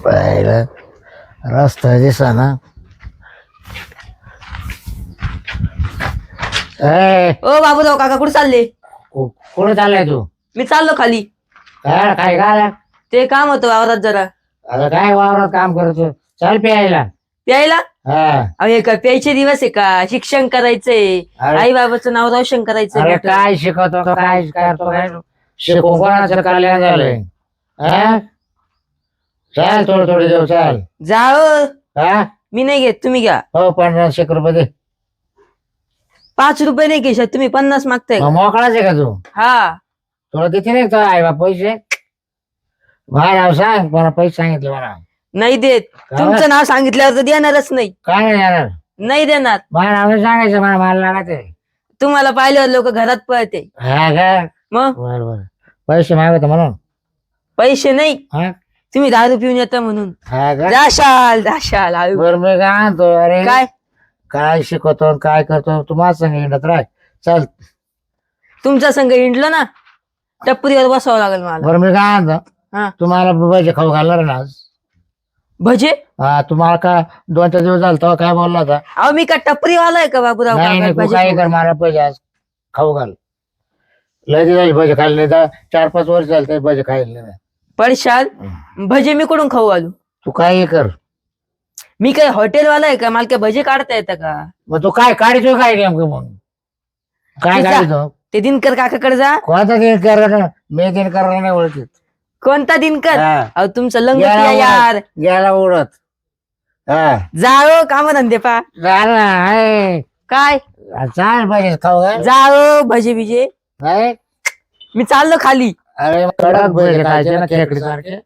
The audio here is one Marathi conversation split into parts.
पाहिलं रस्ता दिसा ना. ओ बाबूराव काका कुठे चालले? कुठे चाललाय तू? मी चाललो खाली. काय काय काय ते काम होतं वावरात जरा. आता काय वावरात काम करतो? चल प्यायला. प्यायला? हा. अहो हे काय प्यायचे दिवस आहे का? शिक्षण करायचंय, अरे- आई बाबाचं नाव रोशन करायचंय. अरे काय शिकवतो काय करतो काय शिकू कोणाचं कल्याण झालंय? हा? चाल थोडं थोडं देऊ चाल. जाओ. हा मी नाही घेत, तुम्ही घ्या. हो 50 दे. 5 रुपये नाही घेशात तुम्ही, 50 मागताय. मग मोकळाच आहे का तू? हा. तुला देते नाही का आई बाप पैसे? माझं नाव सांग मला पैसे सांगितले मला. नाही देत. तुमचं नाव सांगितल्यावर तर देणारच नाही. काय नाही येणार? नाही देणार. मला नाव नाही सांगायचं मला लागत आहे. तुम्हाला पाहिल्यावर लोक घरात पळते. हा का? मग बर बर पैसे मागत म्हणून. पैसे नाही, हा तुम्ही दारू पिऊन येता म्हणून. हा का? जाशाल आळू. बर मी काय आणतो अरे काय काय शिकवतो काय करतो तुम्हाला सांग हिंडत राह. चल तुमचा संघ हिंडलो ना, टपरीवर बसावं लागेल मला. बरं मी काय आणतो हा. तुम्हाला भजे खाऊ घालणार ना आज. भजे? हा तुम्हाला का 2-4 दिवस झाले तेव्हा काय बोलला होता? अहो मी का टपरीवाला आहे का बाबूराव नाही नाही काका? तू काय भजे कर मला पैसे आज खाऊ घाल. लय दिवस झाले भजे खाल्ले नाही 4-5 वर्ष झाले ते भजे खाल्ले नाही. पडशाल. भजे मी कुठून खाऊ आलो? तू काय कर मी काय हॉटेलवाला आहे का? मला काय भजे काढता येतं का? मग तू काय काढतो काय नेमकं मग काय तुझा- काढतो? ते दिनकर काकाकडे जा. कोणता दिन कर मी दिन करायला नाही ओळखीत. कोणता दिनकर? हा. अहो तुमचं लंगोट गेला या यार. उडत, गेला उडत. हा जाओ काम धंदे पा. झालं आहे. काय चाल पाहिजे खाऊ घाल. जाओ भजे बिजे. काय? मी चाललो खाली. अरे कडक भजे खायचे ना खेकडी सारखे.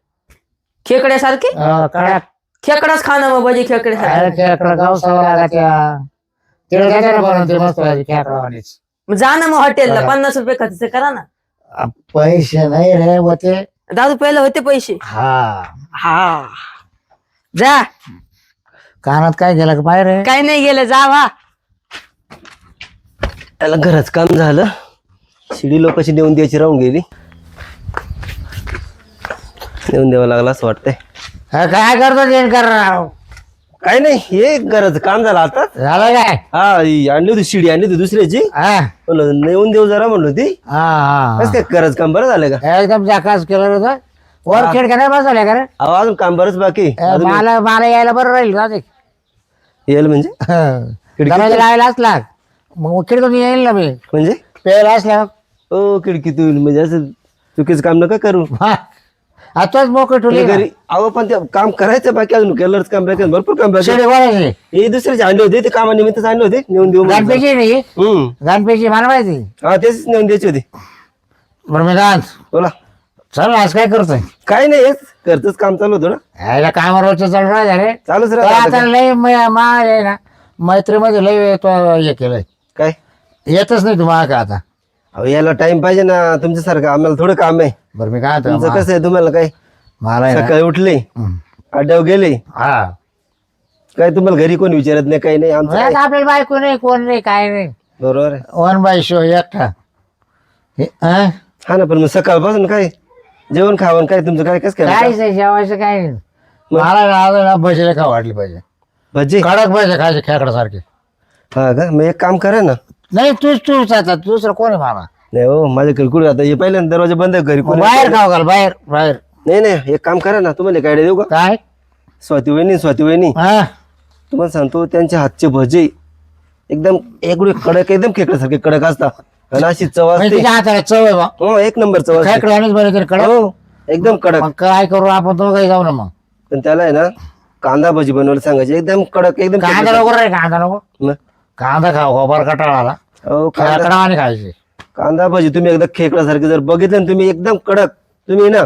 खेकड्यासारखे? कडक. खेकडाच खा ना मग भजे अरे खेकड्यासारखे. खेकडा गावसावं लागायच्या तिकडे काय त्याला बनवते मस्त खेकडावानीच. मग जा ना मग हॉटेलला, 50 रुपये खर्च करा ना. पैसे नाही रे होते. दारू प्यायला होते पैसे. हा हा जा. कानात काय गेलं का बाहेर? काय नाही गेलं, जा वा. त्याला घरच काम झालं. शिडी लोकांची नेऊन द्यायची राहून गेली. नेऊन द्यावं लागला असं वाटतंय. काय करतो देण कर राव? काय नाही, हे घरच काम झालं आता. झालं काय? हा ही आणली होती शिडी, आणली होती दुसऱ्याची. हा म्हणलं नेऊन देऊ जरा म्हणलो ती. हा कसं काय घरच काम बरं झालं का? एकदम जाकास केलं होतं. वर खेळ का नाही बसवल्या का रे? अहो अजून काम बरंच बाकी. मला मला यायला बरं राहील जाऊ दे. येईल म्हणजे दरवाजा लावायला असला मग खिडकीतून येईल ना मी म्हणजे प्यायला असल्या. हो खिडकीतून म्हणजे असं चुकीचं काम नका करू. आताच मोकळ ठेवली घरी अहो पण ते काम करायचं बाकी, अजून केलंच काम बाकी, भरपूर काम बाकी. शेडी बोलायची हे दुसऱ्याचे आणले होते, ते कामानिमित्तच आणले होते. नेऊन देऊ म्हणलं. गणपेची नाही गणपेची मला माहिती. हा तेच नेऊन द्यायची होती. बरं मी काय बोला. चल आज काय करतोय? काय नाही, हेच घरचंच काम चालू होतं ना. यायला काम रोजचं चालू राहिलं रे. चालूच तो राहतं आता आता. लय ना मैत्रीमध्ये लय तो हे केलंय. काय येतच नाही तुम्हाला का आता? अहो याला टाइम पाहिजे ना तुमच्यासारखं, आम्हाला थोडं काम आहे. बरं मी काय तुमचं म्हणतो, कसं आहे, तुम्हाला काय मला आहे ना- सकाळी उठले अड्ड्यावर गेले हा काय, तुम्हाला घरी कोणी विचारत नाही, काही नाही. आमचं काय. आता आपल्याला बायको नाही कोण नाही काय नाही. बरोबर आहे. 1/शो एकटा. हा ना, पण मग सकाळपासून काय जेवण खावण काय तुमचं काय कसं काय काहीच नाही जेवायचं काय नाही. मला ना भजीला का वाटली पाहिजे. भजी? कडक भजे खायचे खेकडासारखे. हा का, मग एक काम करा ना. नाही तूच आता दुसरं कोण आहे मला? नाही हो, माझ्या कुठे आता हे पहिल्यांदा दरवाजा बंद आहे, घरी कोणी बाहेर खाऊ घाल बाहेर बाहेर. नाही नाही, एक काम करा ना, तुम्हाला काय देऊ का? काय? स्वाती वहिनी हा तुम्हाला सांगतो, त्यांच्या हातचे भजे एकदम एवढे कडक, एकदम खेकड्यासारखे कडक असतात आणि अशी चव म्हणजे असते. तुझ्या हाताला चव आहे बा. हो एक नंबर चव असते. खेकडावानीच बरं तरी कडक. हो एकदम कडक. मग काय करू आपण दोघंही जाऊ ना मग. पण त्याला आहे ना कांदा भजी बनवायला सांगायचे, एकदम कडक, एकदम कांदा नको रे कांदा नको. मग, कांदा खाऊ गोबर कटाळा आला. हो खेकडावानी खायचे. कांदा भजी तुम्ही एकदा खेकड्यासारखे जर बघितलं ना तुम्ही, एकदम कडक. तुम्ही ना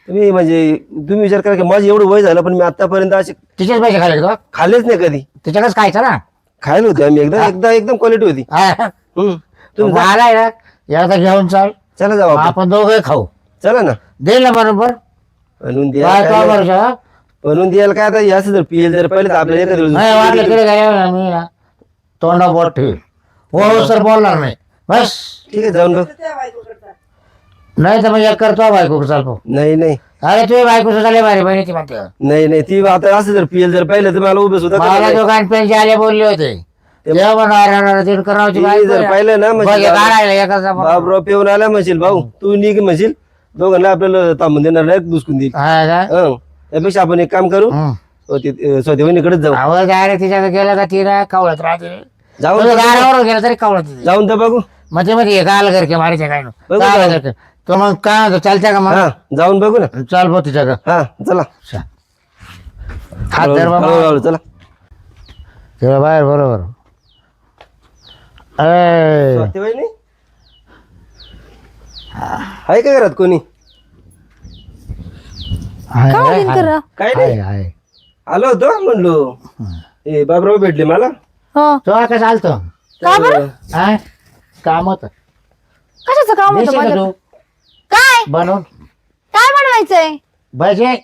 तुम्ही म्हणजे तुम्ही विचार करा की माझं एवढं वय झालं पण मी आतापर्यंत असे तिचेच पैसे खायले का? खाल्लेच नाही कधी. तिच्याकडेच खायचं ना. खायला होते आम्ही एकदा एकदा एकदम क्वालिटी होती. तुम्ही जा- आलाय ना याचा घेऊन चाल. चला जाऊ आपण. आपण दोघे खाऊ. चला ना. देईल ना बरोबर. बनवून काय द्यायला तो काय- बरोबर बनवून द्यायला काय आता, हे असं जर पिईल जर पहिले तर आपल्याला एखाद्या नाही वाटलं वेळेस- तिकडे काय मी ना तोंडा बोट ठेव. हो सर बोलणार नाही बस. ठीक आहे जाऊन बघ. नाही तर मग एक करतो बायको चालतो. नाही नाही अरे तुझी बायको सुद्धा भारी बहिणी ती म्हणते. नाही नाही ती आता असं जर पिएल जर पाहिलं तर मला उभे सुद्धा मला करणार नाही. दोघांना पेनचे आले बोलले होते तेव्हा म्हणणार तीन करावची तिने जर पाहिलं ना म्हणशील काढायला एकाचा बापराव पिऊन आला म्हणशील भाऊ तू निघ म्हणशील दोघांना आपल्याला थांबून देणार नाही दुसकून देईल. हा का? हं. त्यापेक्षा आपण एक काम करू हं. स्वतः वहिनीकडेच जाऊ. आवाज डायरेक्ट तिच्याकडे गेला का तिला कावळत राहते. जाऊन दारावर गेला तरी कावळत येते. जाऊन तर बघू. मग ते मध्ये गाल करके मारायचं काय बघू गाल जाऊ. करके तो मग काय होतं चालत्या का मग हा जाऊन बघू ना. चाल भाऊ तिच्याकडं हा चला हात धर बाबा हळूहळू चला. तेव्हा बाहेर बरोबर. अय. स्वतः वहिनी आहे का घरात कोणी? हाय, काय हाय, दिनकर राव? काय हाय, नाही हाय. आलो होतो म्हणलो ए बाबराव भेटले मला. हो तो कसं चालतो का बरं? हा काम होत कशाचं काम होतं माझं? तू काय बनवून काय बनवायचंय? भजे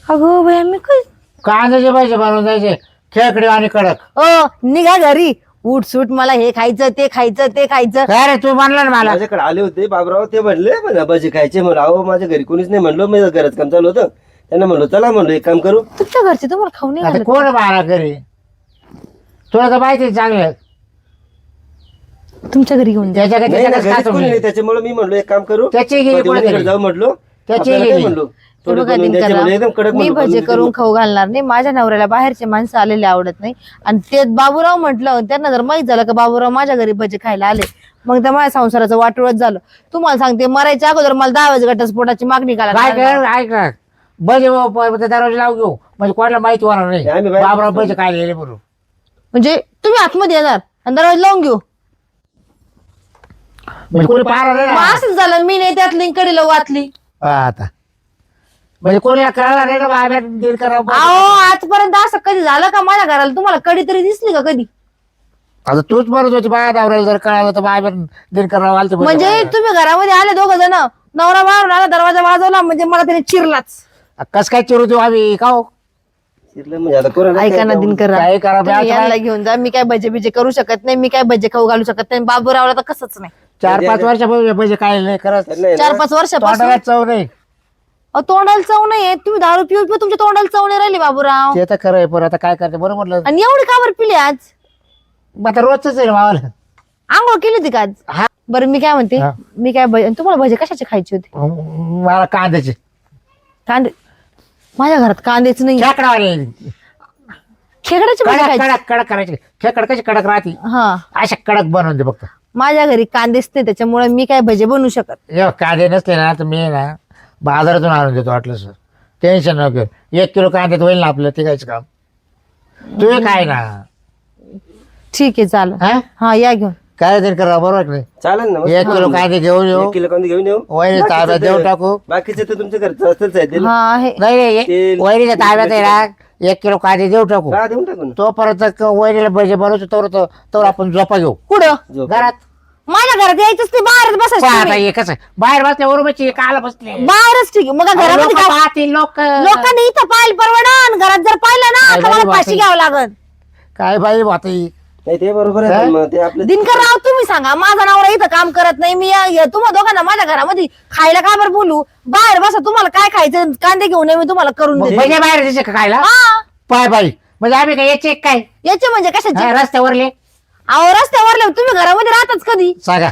अगो बाई मी काय कांद्याचे भजे बनवून जायचे खेकडे आणि कडक. ओ निघा घरी उठ सूट मला हे खायचं ते खायचं ते खायचं. काय रे तू म्हणला ना मला माझ्याकडे आले होते बाबराव ते म्हणले म्हणा भजी खायचे म्हणलं अहो माझ्या घरी कोणीच नाही म्हणलो मी घरात काम चालू होतं त्यांना म्हणलो चला म्हणलो एक काम करू. तुमच्या घरचे तुम्हाला खाऊ नाही आता घालत? कोण बाळा घरी तुला तर माहिती आहे चांगलं तुमच्या घरी घेऊन जा. त्याच्याकडे नाही ना, त्याच्याकडे घरीच खातो कोणी मी. नाही त्याच्यामुळे मी म्हणलो एक काम करू त्याची गेली स्वतः वहिनीकडे कोणी जाऊ म्हटलो. त्याची आपल्याला काय गेली. म्हणलो हे थोडं बघा बनवून द्यायचे दिनकरराव, म्हणलं, एकदम कडक मी म्हणलो, भजे बनवून करून देऊ. खाऊ घालणार नाही. माझ्या नवऱ्याला बाहेरचे माणसं आलेले आवडत नाही. आणि ते बाबूराव म्हटलं त्यांना जर माहित झालं का बाबूराव माझ्या घरी भजे खायला आले मग त्या माझ्या संसाराचं वाटोळच झालं. तुम्हाला सांगते मरायच्या अगोदर मला 10 वेळेस घटस्फोटाची मागणी काय करायला. कर ऐक ना भजे दरवाजा लावू घेऊ म्हणजे कोणाला माहिती होणार नाही आम्ही बाहेर बाबराव भजे काय गेले बरोबर. म्हणजे तुम्ही आतमध्ये येणार आणि दरवाजा लावून घेऊ. म्हणजे कोणी पाहणार नाही मग ना. असंच झालं मी नाही त्यात लिंक कडीला वाचली. हा, आता म्हणजे कोणी कळणार नाही ना बाहेर डील करावं. अहो आजपर्यंत असं कधी झालं का माझ्या घराला? तुम्हाला कडी तरी दिसली का कधी? आता तूच म्हणत होती बाहेर नवऱ्याला जर कळालं तर बाहेर डील करावं आलं म्हणजे तुम्ही घरामध्ये आले 2 जण नवरा बाहेरून आला दरवाजा वाजवला म्हणजे मला त्याने चिरलाच. कस काय चिरू देऊ आम्ही का हो? शिरलं म्हणजे आता कोणाला ऐका ना दिनकर काय करा तुम्ही यांना घेऊन जा. मी काय भजे बिजे करू शकत नाही. मी काय भजे खाऊ घालू शकत नाही. बाबूरावला तर कसंच नाही. 4-5 वर्षापूर्वी भजे काय नाही करत त्यांना आहे ना, 4-5 वर्षापासून तोंडाला चव नाही. अहो, तोंडाला चव नाहीये. तुम्ही दारू पिऊ पिऊ तुमच्या तोंडाला चव नाही राहिली बाबूराव. ते तर खरं आहे पण आता काय करते बरोबर म्हटलं. आणि एवढी का बरं पिली आज? आता रोजच आहे मावाला. आंघोळ केली होती का आज? हा. बरं मी काय म्हणते हा. मी काय तुम्हाला भजे कशाचे खायचे होते? मला कांद्याचे कांदे माझ्या घरात कांदेच नाही. खेकडावाले खेकड्याचे भजे कडक खायचे. कडक कडक करायचे खेकड कशी कडक राहते हा अशा कडक बनवून दे फक्त. माझ्या घरी कांदेच नाही त्याच्यामुळे मी काय भजे बनवू शकत. जेव्हा कांदे नसले ना तर मी ना बाजारातून आणून देतो वाटलं सर टेन्शन नको 1 किलो कांद्यात होईल ना आपलं तिघायचं काम. तुम्ही काय ना ठीक आहे चालेल. हा हा या घेऊन. काय तरी करा बरोबर की नाही. चालेल ना मग. 1 किलो कांदे घेऊन येऊ 1 किलो कांदे घेऊन येऊ. वैरी ताब्यात देऊ टाकू. बाकीचे तर तुमच्या घरचं असतच आहे ते. हा आहे. नाही तेल, वैरीच्या ताब्यात आहे ना 1 किलो कांदे देऊ टाकू. का देऊन टाकू ना तो परत वैरीला भजे बनवतो तर आपण झोपा घेऊ कुठं? झोप. घरात. माझ्या घरात यायचंच नाही. बाहेरच पहा आता बसायचं. हे कसं आहे, बाहेर बसल्यावर बसले काला बसले बाहेरच ठीक आहे. मग घरामध्ये काय? पाहतील लोक लोकांनी इथं पाहिलं परवडन. घरात जर पाहिलं ना काय तर मला बाई फाशी बाई. घ्यावं लागल. काय बाई बाई नाही ते बरोबर आहे पण मग ते आपलं दिनकरराव तुम्ही सांगा माझा नवरा इथं काम करत नाही. मी तुम्हा दोघांना माझ्या घरामध्ये खायला का बरं बोलू? बाहेर बसा. तुम्हाला काय खायचं कांदे घेऊन ये, मी तुम्हाला करून देते. म्हणजे बाहेर दिसे का खायला हा पाय बाई म्हणजे आम्ही काय याचे काय याचे म्हणजे कशाचे? हा, रस्त्यावरले अहो रस्त्यावर तुम्ही घरामध्ये राहताच कधी? सांगा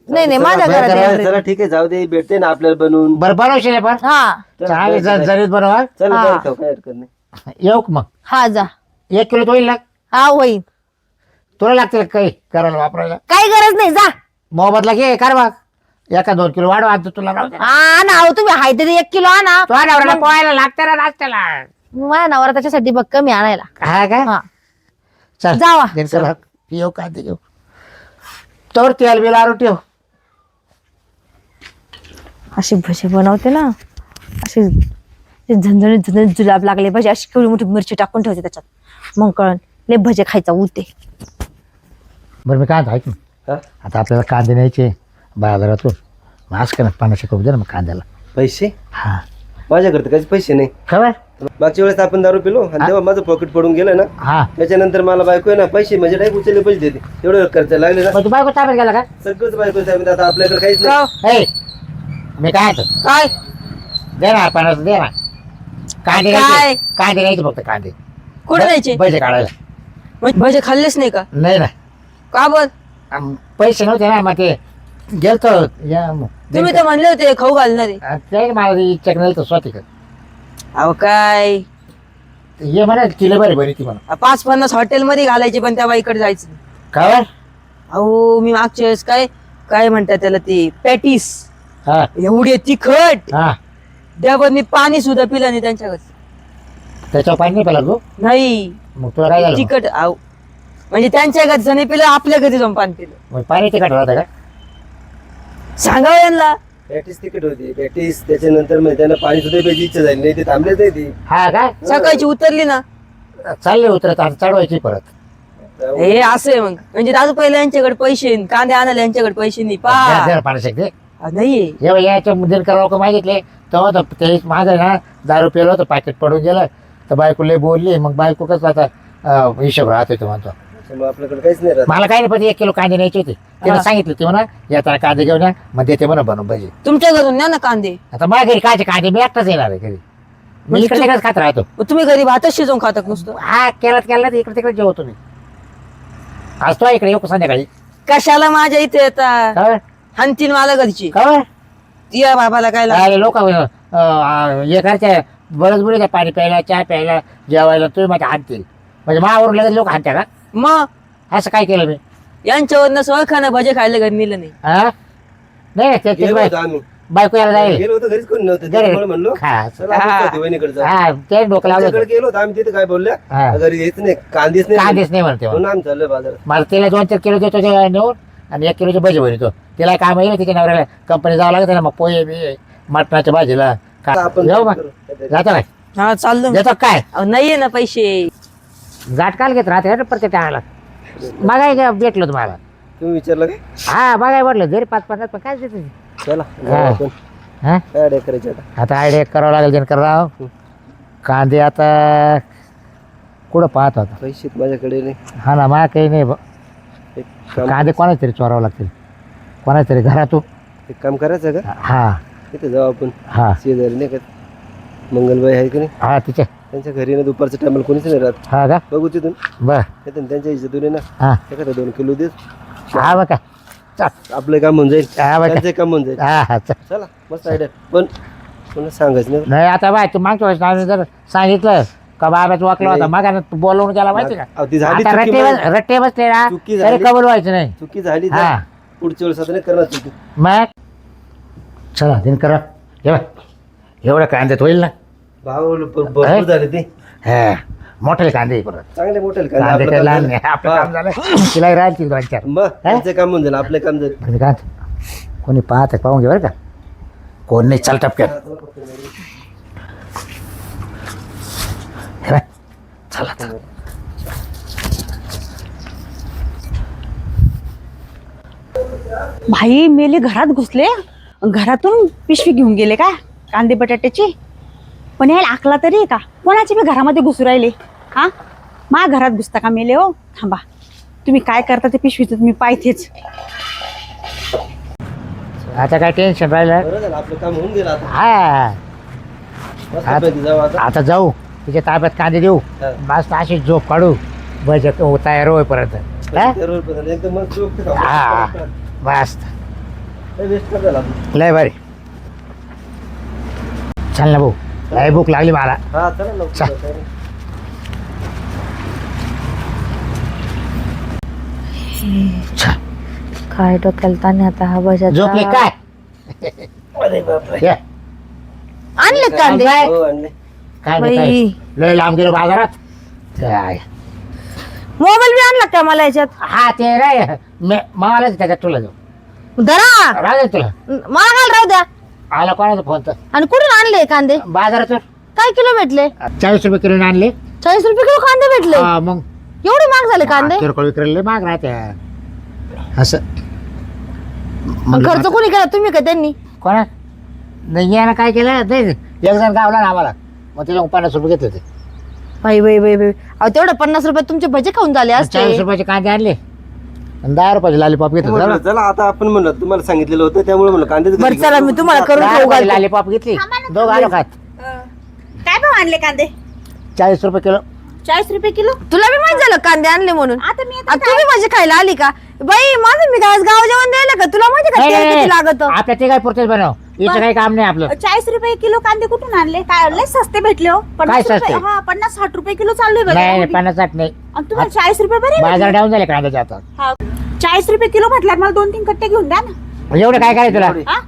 नाही नाही माझ्या चला, घरात चला, या. चला ठीक आहे जाऊ दे भेटते ना आपल्याला बनवून. बरं बनवशील पण हा चांगली जरीत बनवा. चल हा. बाहेर खाऊ, काय हरकत नाही. येऊ का मग हा जा. 1 किलो तो होईल ना हा होईल. तुला लागतील काही करायला वापरायला काही गरज नाही जा. मोहब्बतला घे कर बघ 1-2 किलो वाढवा आता तुला राहू दे. हा ना अहो तुम्ही हाय तरी 1 किलो आणा. तो नवऱ्याला पोहायला लागतं ना नाश्त्याला. माझ्या नवरा त्याच्यासाठी बघ कमी आणायला. हा का हा चल जावा. चला येऊ का ते घेऊ तर तेल बिल आरू ठेव. अशी भजी बनवते ना अशी झणझणीत झणझणीत जुलाब लागले पाहिजे. अशी केवढी मोठी मिरची टाकून ठेवते त्याच्यात. मग कळण लय भजे खायचा उलटे. बरं मी काय म्हणतो, ऐक ना हा? आता आपल्याला कांदे न्यायचे बाजारातून मग असं का ना 50 रुपये दे ना मग कांद्याला पैसे हा माझ्याकडे तर काहीच पैसे नाही. खबर मागच्या वेळेस आपण दारू पिलो आणि तेव्हा माझं पॉकेट पडून गेलं ना. हा त्याच्यानंतर मला बायको आहे ना पैसे म्हणजे नाही उचलले पैसे देते एवढं खर्च लागले ना. मग तू बायको ताब्यात गेला का? सगळंच बायको साहेब आता आपल्याकडे काहीच का नाही. हो? ए मी काय म्हणतो, काय दे ना 50 दे ना. कांदे काय? घ्यायचे, कांदे घ्यायचे फक्त कांदे. कुठे द्यायचे? पैसे काढायला भजे खाल्लेच नाही का? नाही ना. का बर? पैसे नव्हते ना, मग ते गेलतो या तुम्ही तर म्हणले होते खाऊ घालणारे. ते मला इच्छा नाही तर स्वतः अहो काय ये म्हणा तिला बरी बरी ती म्हणा 5-50 हॉटेलमध्ये घालायचे पण त्या बाईकडे जायचं नाही. काय अहो मी मागच्या वेळेस काय काय म्हणतात त्याला ते पॅटीस हा एवढे तिखट हा त्यावर मी पाणी सुद्धा पिलं नाही त्यांच्याकडे. त्याच्यावर पाणी नाही पेला तू? नाही मग तुला काय झालं मग? तिखट अहो म्हणजे त्यांच्या घरचं नाही पिलं आपल्या घरी जाऊन पाणी पिलं. मग पाणी तिखट राहतं का? सांगावं यांना. पॅटीस तिकीट होती पॅटीस त्याच्यानंतर मग त्यांना पाणी सुद्धा प्यायची इच्छा झाली नाही ते थांबलेच नाही ते. हा काय सकाळची उतरली ना चालले उतरत आता चढवायची परत. हे असं आहे मग म्हणजे दादू पहिले यांच्याकडे पैसे नाही, कांदे आणायला यांच्याकडे पैसे नाही पा पाणी शकते नाहीये. जेव्हा याच्या मुद्दे करावं का मागितले तेव्हा तर ते माझं ना दारू पेलो होतं पाकिट पडून गेलं तर बायको लय बोलली. मग बायको कसं आता हिशोब राहत होतो म्हणतो. मग आपल्याकडे काहीच नाही राहत. मला काय नाही पण 1 किलो कांदे न्यायचे होते. त्याला सांगितलं ते म्हणा येताना कांदे घेऊन या मग देते म्हणा बनवून पाहिजे. तुमच्या घरून न्या ना कांदे. आता माझ्या घरी कायचे कांदे मी एकटाच येणार आहे घरी. मी इकडे तिकडेच खात राहतो. मग तुम्ही घरी भातच शिजवून खातात नुसतं. हा केला तर इकडे तिकडे जेवतो मी. आज तो इकडे येऊ का संध्याकाळी? कशाला माझ्या इथे येतात काय हानतील मला घरची काय या बाबाला काय लागलं? अरे लोक हे करते बरंच बुडे पाणी प्यायला चहा प्यायला जेवायला तुम्ही माझ्या हाणतील म्हणजे मावरून लगेच लोक हाणत्या का? मग असं काय केलं मी? यांच्यावरनं सळखानं भजे खायला घरी नेलं नाही. हा नाही त्याची गेलो होतो आम्ही बायको यायला जाईल गेलो होतो घरीच कोणी नव्हतं त्याच्यामुळे म्हणलो हा चला आपण जातो वहिनीकडे जाऊ. हा ते डोकं लावलं त्याच्याकडे गेलो होतो आम्ही तिथे काय बोलल्या हा. घरी यायचं नाही कांदेच नाही कांदेच नाही म्हणते म्हणून आम्ही चाललोय बाजारात. मला तिला 2-4 किलो देतो ते नेऊन आणि 1 किलोचे भजे बनवतो. तिला काम येईल तिच्या नवऱ्याला कंपनी जावं लागतं ना मग पोहे बी मटणाच्या भाजीला आता आपण जाऊ मग करू. जातो काय हा चाललो मी. देतो काय अहो, नाहीये ना पैसे. गाठ काल घेत राहते प्रत्येक टाळाला बघाय भेटलो तुम्हाला. तुम्ही विचारलं काय? हा बघाय म्हटलं जरी 5-50 पण काय देते चला हा. जाऊ आपण. हा काय आयडिया करायची आता? आता आयडिया करावं लागेल त्यानं करावं. कांदे आता कुठं पाहत होता? पैसे माझ्याकडे नाही. हा ना मला काही नाही एक काम कांदे कोणाच तरी चोरावं लागतील कोणाच तरी घरातून. एक काम करायचं का हा तिथे जाऊ आपण हा शेजारी नाही का मंगलबाई आहे की नाही हा तिच्या त्यांच्या घरी ना दुपारच्या टायमाला कोणीच नाही राहत. हा का बघू तिथून बर येतं त्यांच्या इज्जतून ना हा एखादा 2 किलो देत हा बघ का चल आपलं काम होऊन जाईल हा बघ त्यांचं काम होऊन जाईल. हा हा चल चला मस्त आयडिया पण कोणाला सांगायचं नाही. नाही आता बाय तू मागच्या वेळेस आम्ही जर सांगितलं का बाबाच वाकला होता मग तू बोलवून गेला माहिती का? अहो, ती झाली आता चुकी रट्टे बसले ना चुकी तरी झाली. कबूल व्हायचं नाही. चुकी झाली हा. तर पुढच्या वेळेस आता नाही करणार चुकी. मग चला दिन करा एवढं कांद्यात होईल ना. भाव भरपूर झाले ते हा मोठे कांदे परत चांगले मोठे कांदे काही लहान नाही आपलं काम झालं तिला राहील 2-4 मग त्यांचं काम होऊन जाईल आपलं काम जाईल. म्हणजे काय कोणी पाहत आहे पाहून घे बरं का कोण नाही चाल टपक्यात हे बाय, चला आता. भाई मेले घरात घुसले घरातून पिशवी घेऊन गेले का कांदे बटाट्याची. पण यायला आकला तरी आहे का कोणाचे बी घरामध्ये घुसू राहिले. हा मा घरात घुसता का मेले हो. थांबा तुम्ही काय करता ते पिशवीचं तुम्ही पाहिजेच. आता काय टेन्शन राहिलं. बरं झालं आपलं काम होऊन गेलं आता. हा मस्तपैकी जाऊ आता. आता जाऊ तिच्या ताब्यात कांदे देऊ हा. मस्त अशी झोप काढू बजेट तयार होईपर्यंत हा? त्यावर बदल. एकदम मस्त जोक ते हा खाऊ. मस्त लय वेस्ट नाही झाला आपलं. लय भारी चल ना भाऊ लय भूक लागली मला. हा चला लवकर चल. जाऊ, काही नाही. चल. काय डोक्याला ताण आहे आता हा झोपले भजाचा. काय अरे बापरे. ये. आणले कांदे हो आणले. काय नाही, काय बाई. लय लांब गेलो बाजारात काय. मोबाईल बी आणला का मला याच्यात? हा ते रे मला त्याच्यात तुला जाऊ धरा राहू तुला मला काय राहू द्या. आला कोणाचा फोन तर आणि कुठून आणले कांदे? बाजारातून काय किलो भेटले? 40 रुपये किलो आणले. 40 रुपये किलो कांदे भेटले. हा, मग एवढे महाग झाले कांदे? किरकोळ विक्रेले माग राहते असं. खर्च कोणी केला तुम्ही का त्यांनी? कोणा नाही यानं काय केलं नाही एक जण गावला ना आम्हाला मग त्याच्या 50 रुपये घेतले ते. बाई बाई बाई बाई अहो तेवढं 50 रुपयात तुमचे भजे खाऊन झाले असते. 40 रुपयाचे कांदे आणले आणि 10 रुपयाचे लॉलीपॉप घेतले. म्हणलं, चला आता आपण म्हणलं तुम्हाला सांगितलेलं होतं त्यामुळे म्हणलं कांद्याचं बरं चला मी तुम्हाला करून खाऊ घालते. लॉलीपॉप घेतली दोघं आलो खात. काय भाव आणले कांदे? 40 रुपये किलो. 40 रुपये किलो. तुला बी माहित झालं कांदे आणले म्हणून. आता मी आता तुम्ही भजे खायला आली का बाई माझं मी आज गाव जेवण द्यायला का तुला माहिती का तेल किती लागत. आपल्या ते काय पुरतेच बनव हिचं काही काम नाही आपलं. 40 रुपये किलो कांदे कुठून आणले? काय लय सस्ते भेटले हो. 50 सस्ते? रुपये. हा 50-60 रुपये किलो चालू आहे नाही बाजारामध्ये. 50-60 नाही. आणि तुम्हाला 40 रुपये बरे बाजार भेटले? डाऊन झाले कांद्याचे आता. हा 40 रुपये किलो म्हटल्यावर मला 2-3 कट्टे घेऊन द्या ना. एवढं काय करायचं तुला? हा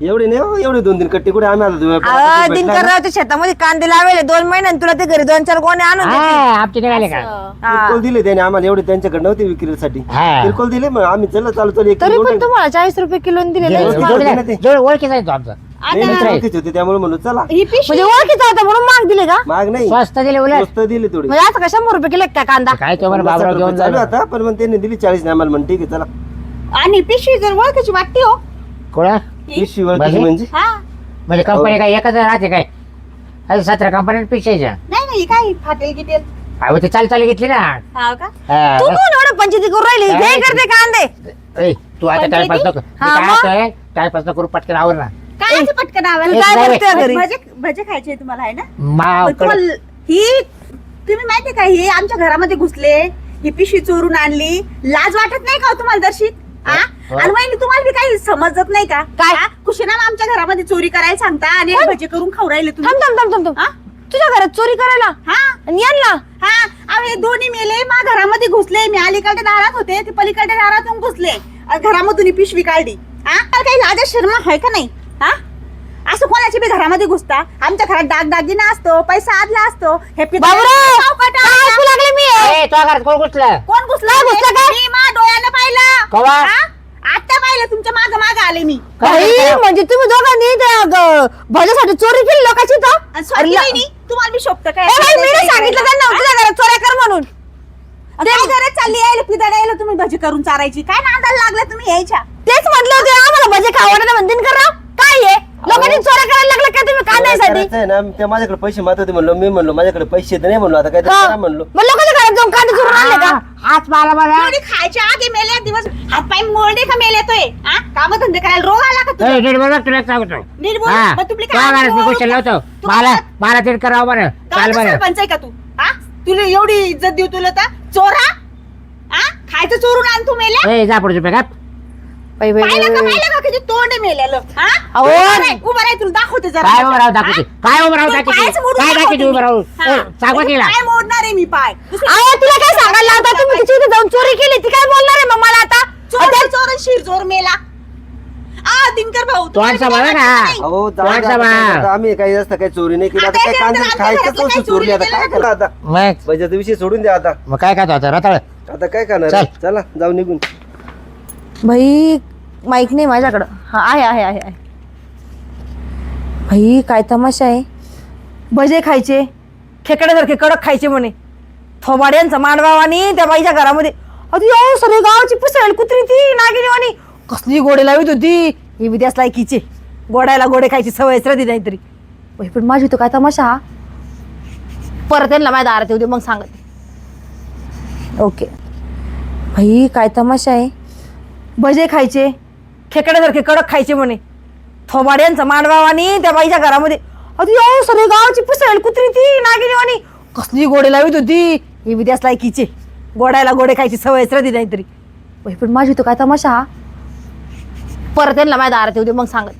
एवढे नाही हो, एवढे 2-3 कट्टे कुठे आम्ही दिनकररावच्या शेतामध्ये कांदे लावले 2 महिन्यात तुला ते घरी 2-4 गोणे आणून देते. हा आमचे निघाले का? किरकोळ दिले त्याने आम्हाला एवढे त्यांच्याकडे नव्हते विक्रीसाठी हा. किरकोळ दिले मग आम्ही चला चालू एक तरी किलो पण तुम्हाला 40 रुपये किलो दिले लय जोडी- महाग. जोडी- ते. जोड ओळखीचा आहे तो आमचा. ओळखीचे होते त्यामुळे म्हणून चला ही पिशवी म्हणजे ओळखीचा होता म्हणून महाग दिले का? माग नाही स्वस्त दिले उलट. स्वस्त दिले थोडे म्हणजे आता का 100 रुपये किलो काय कांदा? काय तो मला बाबराव घेऊन चालू जाऊ आता पण मग त्यांनी दिली 40 आम्हाला म्हणून ठीक आहे चला आणि पिशवी जर ओळखायची वाटते हो. कोणा पिशवी वरती म्हणजे? म्हणजे हा म्हणजे कंपनी काय एकच राहते काय? अरे 17 कंपन्या पिशायच्या. नाही नाही काय फाटेल गिटेल. अहो ते चालू घेतली ना. हा का? हा. तू कोण एवढं पंचायती करून राहिली काय हे करते कांदे. ए, तू आता पंचायती? टायपास नको हा, मग? टायपास नको करू पटकन आवर ना. काय असं पटकन तू आवाज? काय नाही, करते घरी? भजे भजे खायचे तुम्हाला आहे ना? माव पण तुम्हाला ही तुम्ही माहितीये का हे आमच्या घरामध्ये घुसले ही पिशवी चोरून आणली लाज वाटत नाही का हो तुम्हाला दर्शित? हा? हो. आणि वहिनी तुम्हाला बी काही समजत नाही का? काय? हा? कुशीनाम आमच्या घरामध्ये चोरी करायला सांगता आणि हे भजे करून खाऊ राहिले तुम्ही. थांब थांब थांब थांब थांब. हा? तुझ्या घरात चोरी करायला हा आणि यांना हा अहो हे दोन्ही मेले मा घरामध्ये घुसले मी अलीकडच्या दारात होते ते पलीकडच्या दारातून घुसले आणि घरामधून ही पिशवी काढली. हा तर काही लाजा शर्मा आहे का नाही? हा असं कोणाच्या बी घरामध्ये घुसता? आमच्या घरात दागदागिना असतो पैसा आदला असतो हे बाबूराव, काय ऐकू लागले मी? ए, तो घरात कोण घुसलं? कोण घुसला? काय घुसलं काय? मी मा डोळ्यानं पाहिलं. कवा? हा? आता पाहिलं तुमच्या माग माग आले मी काय? बाई, म्हणजे तुम्ही दोघांनी त्या भज्यासाठी चोरी केली लोकांची तर? आणि स्वाती वहिनी, तुम्हाला बी शोभतं काय? ए बाई, मी नाही सांगितलं त्यांना तुझ्या घरात चोऱ्या कर म्हणून. काय घरात चालली यायला पिदाडा यायला तुम्ही भजी करून चारायची काय नांदायला लागला तुम्ही यायच्या? तेच म्हटलं होते आम्हाला भजे खावडा म्हणतील कर काय आहे लोकांनी चोऱ्या करायला लागलं काय तुम्ही कांद्यासाठी? करायचं आहे ना त्या माझ्याकडे पैसे मागत होते म्हणलो मी म्हणलो माझ्याकडे पैसे तर नाही म्हणलो आता काय करा म्हणलो मग लोकांच्या घरात जाऊन कांदे चोरून आणले का? हात मला बघा. एवढी खायच्या आधी मेले दिवस हातपाय मोडे का मेले तोय? काम धंदे करायला रोग आला का तुला? ए, नीट बोल, तुला सांगतो. नीट बोल. हा. मग तुम्ही तो काय घरात मी बोल? कुशल नव्हतो. तू मला काय- मला ते करावं बरं. चाल गावाचा बरं. सरपंच आहे का तू? हा तुला एवढी इज्जत देऊ तुला तर चोरा? हा खायचं चोरून आण तू मेल्या? ए, जा पुढे का? बाई, बाई, पाहिलं बाई, बाई. का किती तोंड आहे मेलेलं? हा अहो. उभं राह तुला दाखवते जरा. काय उभं राहू दाखवते? काय उभं राहू तू दाखवते? पायच मोडून काय दाखवते दाखवते उभं मी. राहू? हा. सांगू तिला. काय मोडणार आहे मी पाय? दुसरी- अहो, तुला काय सांगायला लावता तुम्ही तिची इथे जाऊन चोरी केली ती काय बोलणार आहे मग मला आता? चोर शिरजोर मेला. दिनकर भाऊ तोंड तुम्हाला सांभाळ काय ना. वाटत नाही? अहो कोणाचा जाऊ द्या, बा? आता आम्ही काही जास्त काही चोरी नाही केली आता आता काय याच्यानंतर कांदे आमच्या खायचं घरातलं वस्तू काही चोरली आता चोरी काय करा आता मग बजाचा विषय सोडून द्या आता मग काय खातो आता रताळ? आता काय करणार चल. चला जाऊ निघून भाई माईक नाही माझ्याकडं. हा आहे आहे आहे आहे. भाई काय तमाशा आहे. भजे खायचे खेकड्यासारखे कडक खायचे म्हणे थोबाड्यांचा मांडवावानी त्या बाईच्या घरामध्ये. अरे यो सगळी गावाची पुसळेल कुत्री ती नागिनीवानी कसली गोडे लावित होती. ही विद्यास लायकीचे गोड्याला गोडे खायची सवयच राहते नाहीतरी. भाई पण माझी तो काय तमाशा हा. परत त्यांना माझ्या दारात येऊ दे मग सांगत. ओके भाई काय तमाशा आहे. भजे खायचे खेकड्यासारखे कडक खायचे म्हणे थोबाड्यांचा मांडवावानी त्या बाईच्या घरामध्ये. अरे यो सगळी गावाची पुसळेल कुत्री ती नागिनीवानी कसली गोडे लावित होती. ही विद्यास लायकीचे गोड्याला गोडे खायची सवयच राहते नाहीतरी. भाई पण माझी तो काय तमाशा हा. परत त्यांना माझ्या दारात येऊ दे मग सांगत.